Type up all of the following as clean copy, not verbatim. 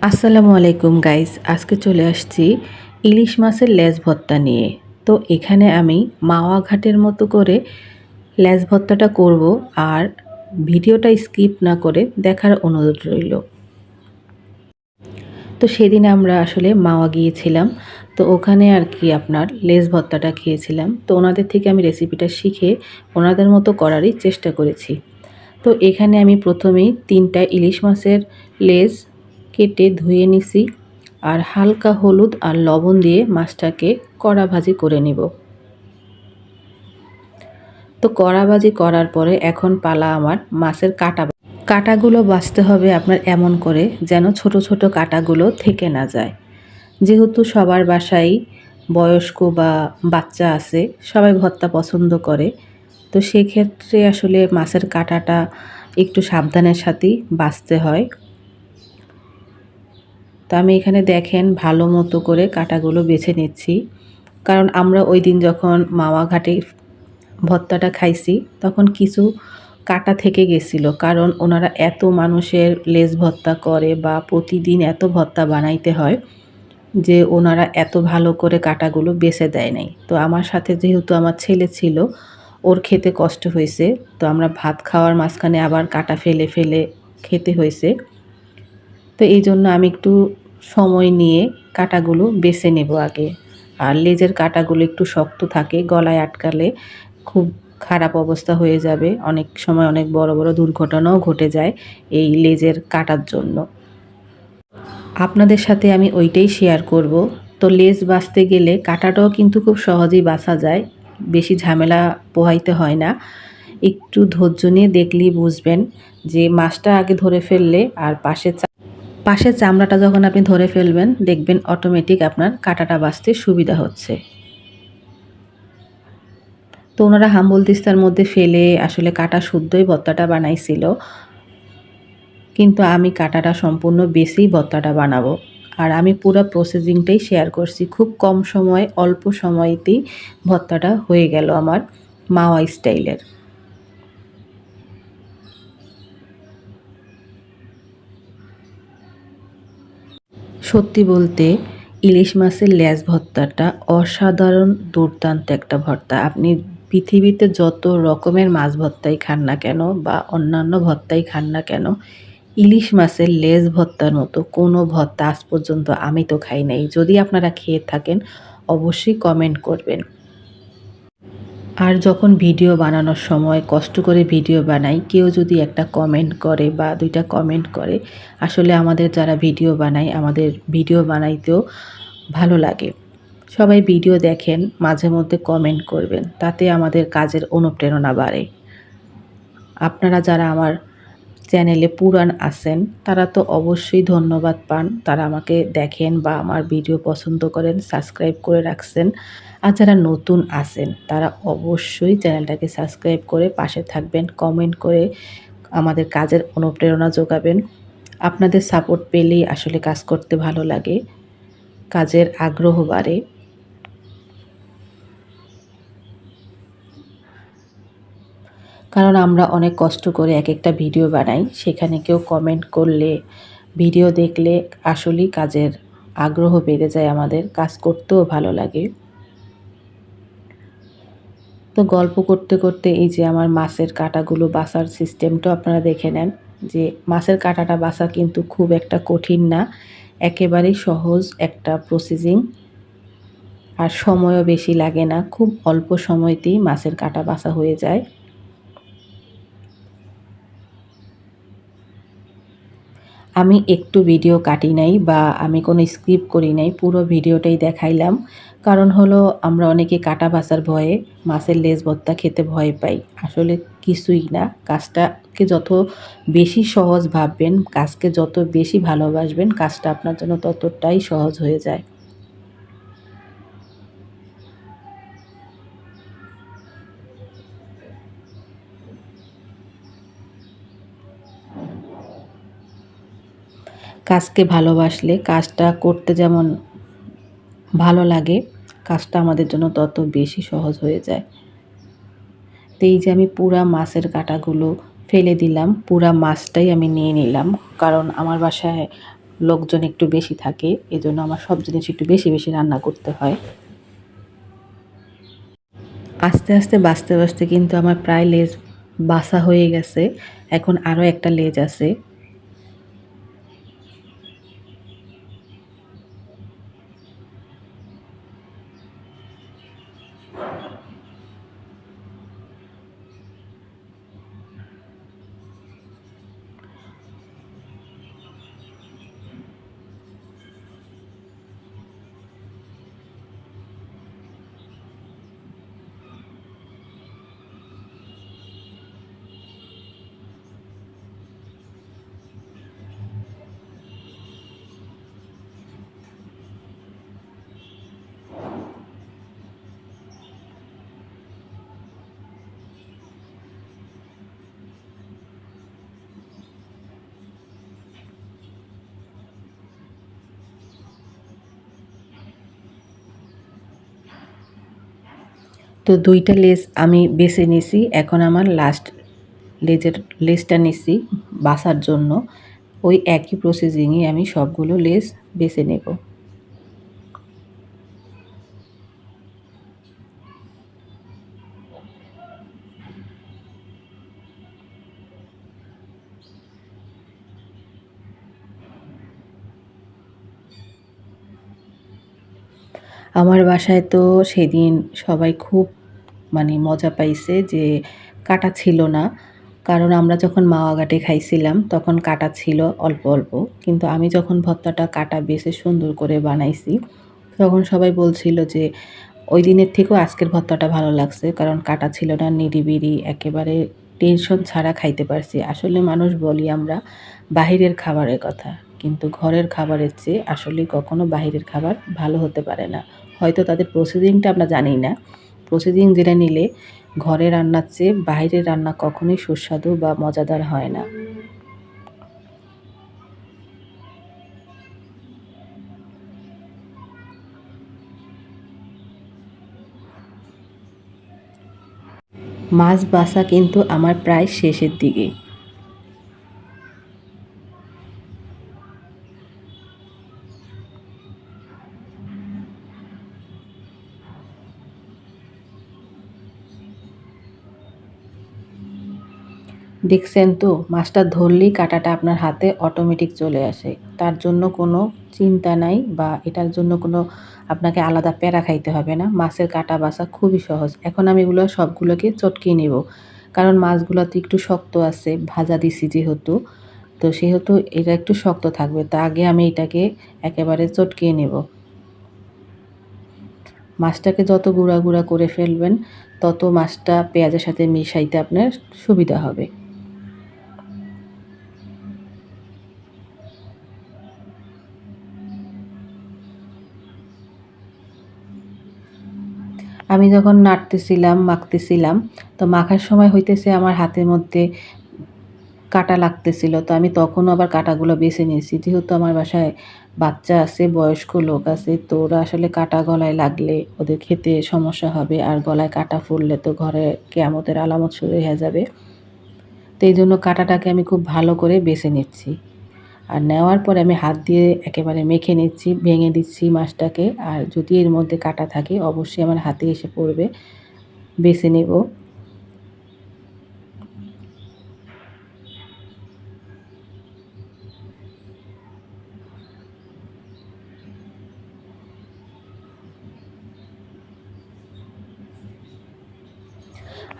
আসসালামু আলাইকুম গাইস, আজকে চলে আসছি ইলিশ মাছের লেজ ভর্তা নিয়ে। তো এখানে আমি মাওয়া ঘাটের মতো করে লেজ ভর্তাটা করব, আর ভিডিওটা স্কিপ না করে দেখার অনুরোধ রইল। তো সেদিন আমরা আসলে মাওয়া গিয়েছিলাম, তো ওখানে আর কি আপনার লেজ ভর্তাটা খেয়েছিলাম। তো ওনাদের থেকে আমি রেসিপিটা শিখে ওনাদের মতো করারই চেষ্টা করেছি। তো এখানে আমি প্রথমেই 3টা ইলিশ মাছের লেজ কেটে ধুয়ে নিছি, আর হালকা হলুদ আর লবণ দিয়ে মাছটাকে কড়া ভাজি করে নিব। তো কড়া ভাজি করার পরে এখন পালা আমার মাছের কাটাগুলো বাছতে হবে আপনার এমন করে যেন ছোট ছোট কাটাগুলো থেকে না যায়। যেহেতু সবার বাসায় বয়স্ক বা বাচ্চা আছে, সবাই ভর্তা পছন্দ করে, তো সেক্ষেত্রে আসলে মাছের কাটাটা একটু সাবধানের সাথেই বাছতে হয়। তো আমি এখানে দেখেন ভালো মতো করে কাটাগুলো বেছে নিচ্ছি, কারণ আমরা ওই দিন যখন মাওয়া ঘাটে ভর্তাটা খাইছি তখন কিছু কাটা থেকে গেছিল, কারণ ওনারা এত মানুষের লেজ ভর্তা করে বা প্রতিদিন এত ভর্তা বানাইতে হয় যে ওনারা এত ভালো করে কাটাগুলো বেছে দেয় নাই। তো আমার সাথে যেহেতু আমার ছেলে ছিল, ওর খেতে কষ্ট হয়েছে, তো আমরা ভাত খাওয়ার মাঝখানে আবার কাটা ফেলে ফেলে খেতে হয়েছে। তো এই জন্য আমি একটু সময় নিয়ে কাটাগুলো বেছে নেব আগে। আর লেজের কাটাগুলো একটু শক্ত থাকে, গলায় আটকালে খুব খারাপ অবস্থা হয়ে যাবে। অনেক সময় অনেক বড় বড় দুর্ঘটনাও ঘটে যায় এই লেজের কাটার জন্য। আপনাদের সাথে আমি ওইটাই শেয়ার করব। তো লেজ বাছতে গেলে কাটাটাও কিন্তু খুব সহজেই বাছা যায়, বেশি ঝামেলা পোহাইতে হয় না। একটু ধৈর্য নিয়ে দেখলেই বুঝবেন যে মাছটা আগে ধরে ফেললে আর পাশের চামড়াটা যখন আপনি ধরে ফেলবেন, দেখবেন অটোমেটিক আপনার কাটাটা বাছতে সুবিধা হচ্ছে। তো ওনারা হাম্বল তিস্তার মধ্যে ফেলে আসলে কাটা শুদ্ধই ভর্তাটা বানাইছিল, কিন্তু আমি কাটাটা সম্পূর্ণ বেছেই ভর্তাটা বানাবো। আর আমি পুরো প্রসেসিংটাই শেয়ার করছি, খুব কম সময়ে অল্প সময়তেই ভর্তাটা হয়ে গেল আমার মাওয়া স্টাইলের। সত্যি বলতে ইলিশ মাছের লেজ ভর্তাটা অসাধারণ দুর্দান্ত একটা ভর্তা। আপনি পৃথিবীতে যত রকমের মাছ ভর্তাই খান না কেন বা অন্যান্য ভর্তাই খান না কেন, ইলিশ মাছের লেজ ভর্তার মতো কোনো ভর্তা আজ পর্যন্ত আমি তো খাই নাই। যদি আপনারা খেয়ে থাকেন অবশ্যই কমেন্ট করবেন। আর যখন ভিডিও বানানোর সময় কষ্ট করে ভিডিও বানাই, কেউ যদি একটা কমেন্ট করে বা 2টা কমেন্ট করে, আসলে আমাদের যারা ভিডিও বানায় আমাদের ভিডিও বানাইতেও ভালো লাগে। সবাই ভিডিও দেখেন, মাঝে মধ্যে কমেন্ট করবেন, তাতে আমাদের কাজের অনুপ্রেরণা বাড়ে। আপনারা যারা আমার চ্যানেলে পুরান আছেন তারা তো অবশ্যই ধন্যবাদ পান, তারা আমাকে দেখেন বা আমার ভিডিও পছন্দ করেন, সাবস্ক্রাইব করে রাখছেন। আর যারা নতুন আছেন তারা অবশ্যই চ্যানেলটাকে সাবস্ক্রাইব করে পাশে থাকবেন, কমেন্ট করে আমাদের কাজের অনুপ্রেরণা যোগাবেন। আপনাদের সাপোর্ট পেলেই আসলে কাজ করতে ভালো লাগে, কাজের আগ্রহ বাড়ে। কারণ আমরা অনেক কষ্ট করে এক একটা ভিডিও বানাই, সেখানে কেউ কমেন্ট করলে, ভিডিও দেখলে আসলেই কাজের আগ্রহ বেড়ে যায়, আমাদের কাজ করতেও ভালো লাগে। তো গল্প করতে করতে এই যে আমার মাছের কাঁটাগুলো বাছার সিস্টেমটাও আপনারা দেখে নেন, যে মাছের কাঁটাটা বাছা কিন্তু খুব একটা কঠিন না, একেবারেই সহজ একটা প্রসেসিং। আর সময়ও বেশি লাগে না, খুব অল্প সময়তেই মাছের কাঁটা বাছা হয়ে যায়। আমি একটু ভিডিও কাটি নাই বা আমি কোনো স্ক্রিপ্ট করি নাই, পুরো ভিডিওটাই দেখাইলাম। কারণ হলো আমরা অনেকে কাটা বাছার ভয়ে মাছের লেজ ভর্তা খেতে ভয় পাই। আসলে কিছুই না, কাজটাকে যত বেশি সহজ ভাববেন, কাজকে যত বেশি ভালোবাসবেন, কাজটা আপনার জন্য ততটাই সহজ হয়ে যায়। কাজকে ভালোবাসলে কাজটা করতে যেমন ভালো লাগে, কাজটা আমাদের জন্য তত বেশি সহজ হয়ে যায়। তো এই যে আমি পুরা মাছের কাঁটাগুলো ফেলে দিলাম, পুরা মাছটাই আমি নিয়ে নিলাম, কারণ আমার বাসায় লোকজন একটু বেশি থাকে, এজন্য আমার সব জিনিস একটু বেশি বেশি রান্না করতে হয়। আস্তে আস্তে বাছতে বাছতে কিন্তু আমার প্রায় লেজ বাছা হয়ে গেছে। এখন আরও একটা লেজ আছে। তো ২ টা লেজ আমি বেছে নিছি। এখন আমার লাস্ট লেজটা নিছি বাছার জন্য। ওই একই প্রসেসিংয়ে আমি সবগুলো লেজ বেছে নেব। আমার বাসায় তো সেদিন সবাই খুব মজা পাইছে যে কাটা ছিল না। কারণ আমরা যখন মাওয়া ঘাটে খাইছিলাম তখন কাটা ছিল অল্প অল্প। কিন্তু আমি যখন ভর্তাটা কাটা বেছে সুন্দর করে বানাইছি, তখন সবাই বলছিল যে ওই দিনের থেকেও আজকের ভর্তাটা ভালো লাগছে। কারণ কাটা ছিল না, নিরিবিরি একেবারে টেনশন ছাড়া খাইতে পারছি। আসলে মানুষ বলি আমরা বাহিরের খাবারের কথা। কিন্তু ঘরের খাবারের চেয়ে আসলে কখনো বাহিরের খাবার ভালো হতে পারে না। হয়তো তাদের প্রসেসিংটা আমরা জানি না। প্রসেসিং জেনে নিলে ঘরে রান্নার চেয়ে বাইরের রান্না কখনোই সুস্বাদু বা মজাদার হয় না। মাছ বাছা কিন্তু আমার প্রায় শেষের দিকে। দেখছেন তো মাছটা ধরলেই কাঁটাটা আপনার হাতে অটোমেটিক চলে আসে। তার জন্য কোনো চিন্তা নাই বা এটার জন্য কোনো আপনাকে আলাদা প্যারা খাইতে হবে না। মাছের কাঁটা বাছা খুবই সহজ। এখন আমি এগুলো সবগুলোকে চটকিয়ে নেব। কারণ মাছগুলো তো একটু শক্ত আছে, ভাজা দিছি যেহেতু। তো সেহেতু এটা একটু শক্ত থাকবে। তা আগে আমি এটাকে একেবারে চটকিয়ে নেব। মাছটাকে যত গুঁড়া গুঁড়া করে ফেলবেন, তত মাছটা পেঁয়াজের সাথে মিশাইতে আপনার সুবিধা হবে। আমি যখন নাড়তেছিলাম, মাখতেছিলাম, তো মাখার সময় হইতেছে আমার হাতের মধ্যে কাঁটা লাগতেছিল। তো আমি তখনও আবার কাঁটাগুলো বেছে নিয়েছি। যেহেতু আমার বাসায় বাচ্চা আছে, বয়স্ক লোক আছে, তো ওরা আসলে কাঁটা গলায় লাগলে ওদের খেতে সমস্যা হবে। আর গলায় কাঁটা ফুললে তো ঘরে কেয়ামতের আলামত শুরু হয়ে যাবে। তো এইজন্য কাঁটাটাকে আমি খুব ভালো করে বেছে নিচ্ছি। আর নেওয়ার পরে আমি হাত দিয়ে একেবারে মেখে নিচ্ছি, ভেঙে দিচ্ছি মাছটাকে। আর যদি এর মধ্যে কাঁটা থাকে অবশ্যই আমার হাতে এসে পড়বে। বেছে নেব।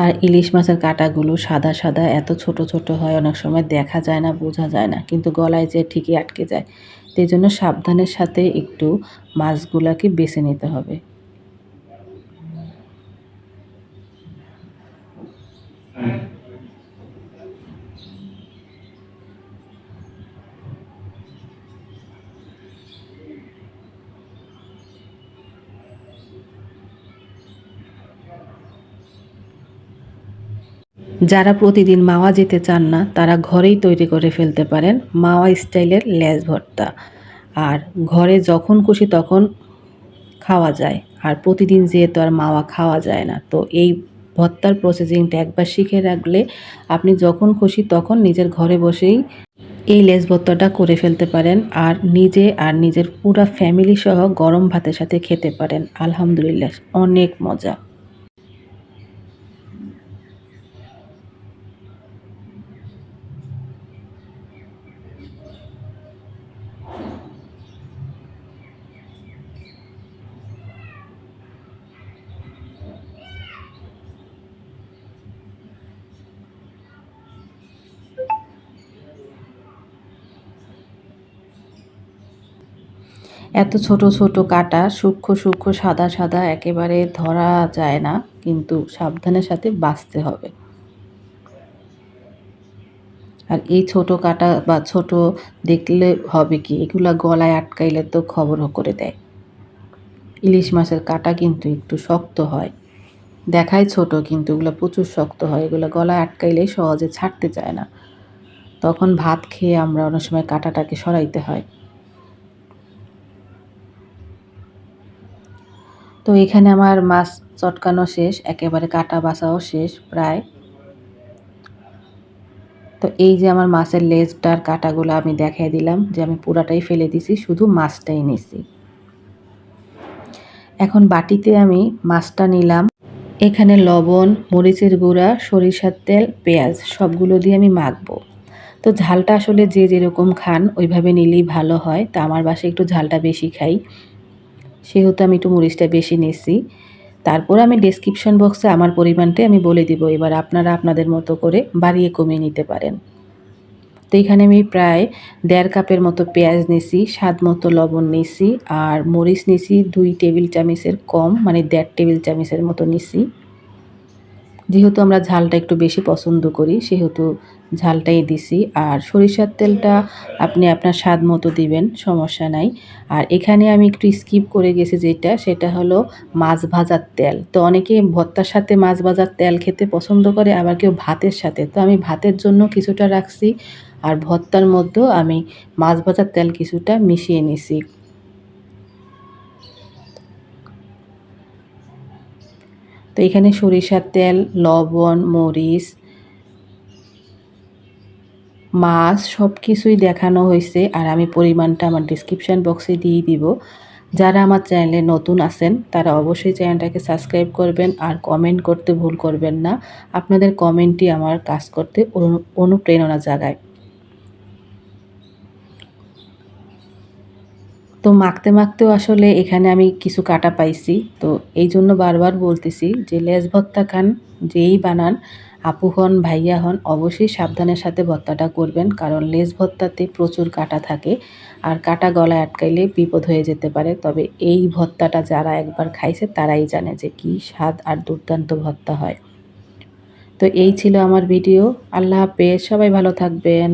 আর ইলিশ মাছের কাঁটাগুলো সাদা সাদা এত ছোট ছোট হয়, অনেক সময় দেখা যায় না, বোঝা যায় না, কিন্তু গলায় যেয়ে ঠিকই আটকে যায়। তো এই জন্য সাবধানের সাথে একটু মাছগুলাকে বেছে নিতে হবে। যারা প্রতিদিন মাওয়া যেতে চান না তারা ঘরেই তৈরি করে ফেলতে পারেন মাওয়া স্টাইলের লেজ ভর্তা। আর ঘরে যখন খুশি তখন খাওয়া যায়। আর প্রতিদিন যেয়ে তো আর মাওয়া খাওয়া যায় না। তো এই ভর্তার প্রসেসিংটা একবার শিখে রাখলে আপনি যখন খুশি তখন নিজের ঘরে বসেই এই লেজ ভর্তাটা করে ফেলতে পারেন আর নিজে আর নিজের পুরা ফ্যামিলি সহ গরম ভাতের সাথে খেতে পারেন। আলহামদুলিল্লাহ অনেক মজা। এত ছোট ছোট কাটা, সূক্ষ্ম সূক্ষ্ম সাদা সাদা একেবারে ধরা যায় না, কিন্তু সাবধানের সাথে বাছতে হবে। আর এই ছোট কাটা বা ছোট দেখলে হবে কি, এগুলা গলায় আটকাইলে তো খবর করে দেয়। ইলিশ মাছের কাটা কিন্তু একটু শক্ত হয়, দেখায় ছোট কিন্তু এগুলো প্রচুর শক্ত হয়, এগুলো গলায় আটকাইলে সহজে ছাড়তে চায় না। তখন ভাত খেয়ে আমরা অনেক সময় কাটাটাকে সরাইতে হয়। তো এখানে আমার মাছ চটকানো শেষ, একেবারে কাটা বাছাও শেষ প্রায়। তো এই যে আমার মাছের লেজটার কাটাগুলো আমি দেখাই দিলাম যে আমি পুরাটাই ফেলে দিছি, শুধু মাছটাই নিছি। এখন বাটিতে আমি মাছটা নিলাম, এখানে লবণ, মরিচের গুঁড়া, সরিষার তেল, পেঁয়াজ সবগুলো দিয়ে আমি মাখবো। তো ঝালটা আসলে যে যেরকম খান ওইভাবে নিলেই ভালো হয়। তা আমার বাসায় একটু ঝালটা বেশি খাই, সেহেতু আমি একটু মরিচটা বেশি নিছি। তারপর আমি ডেসক্রিপশন বক্সে আমার পরিমাণটাই আমি বলে দিব, এবার আপনারা আপনাদের মতো করে বাড়িয়ে কমিয়ে নিতে পারেন। তো এখানে আমি প্রায় 1.5 কাপের মতো পেঁয়াজ নিছি, স্বাদ মতো লবণ নিছি, আর মরিচ নিছি 2 টেবিল চামচের কম, মানে 1.5 টেবিল চামচের মতো নিছি। যেহেতু আমরা ঝালটা একটু বেশি পছন্দ করি সেহেতু ঝালটাই দিছি। আর সরিষার তেলটা আপনি আপনার স্বাদ মতো দিবেন, সমস্যা নাই। আর এখানে আমি একটু স্কিপ করে গেছি যেটা, সেটা হলো মাছ ভাজার তেল। তো অনেকে ভর্তার সাথে মাছ ভাজার তেল খেতে পছন্দ করে, আবার কেউ ভাতের সাথে। তো আমি ভাতের জন্য কিছুটা রাখছি, আর ভর্তার মধ্যেও আমি মাছ ভাজার তেল কিছুটা মিশিয়ে নিছি। তো এখানে সরিষার তেল, লবণ, মরিচ, মাছ সব কিছুই দেখানো হয়েছে, আর আমি পরিমাণটা আমার ডিসক্রিপশান বক্সে দিয়ে দিব। যারা আমার চ্যানেলে নতুন আছেন তারা অবশ্যই চ্যানেলটাকে সাবস্ক্রাইব করবেন আর কমেন্ট করতে ভুল করবেন না। আপনাদের কমেন্টই আমার কাজ করতে অনুপ্রেরণা জাগায়। তো মাখতে মাখতেও আসলে এখানে আমি কিছু কাটা পাইছি। তো এই জন্য বারবার বলতেছি যে লেজ ভর্তা খান, যেই বানান, আপু হন ভাইয়া হন, অবশ্যই সাবধানের সাথে ভর্তাটা করবেন, কারণ লেজ ভর্তাতে প্রচুর কাটা থাকে আর কাটা গলায় আটকাইলে বিপদ হয়ে যেতে পারে। তবে এই ভর্তাটা যারা একবার খাইছে তারাই জানে যে কি স্বাদ আর দুর্দান্ত ভর্তা হয়। তো এই ছিল আমার ভিডিও। আল্লাহ হাফেজ, সবাই ভালো থাকবেন।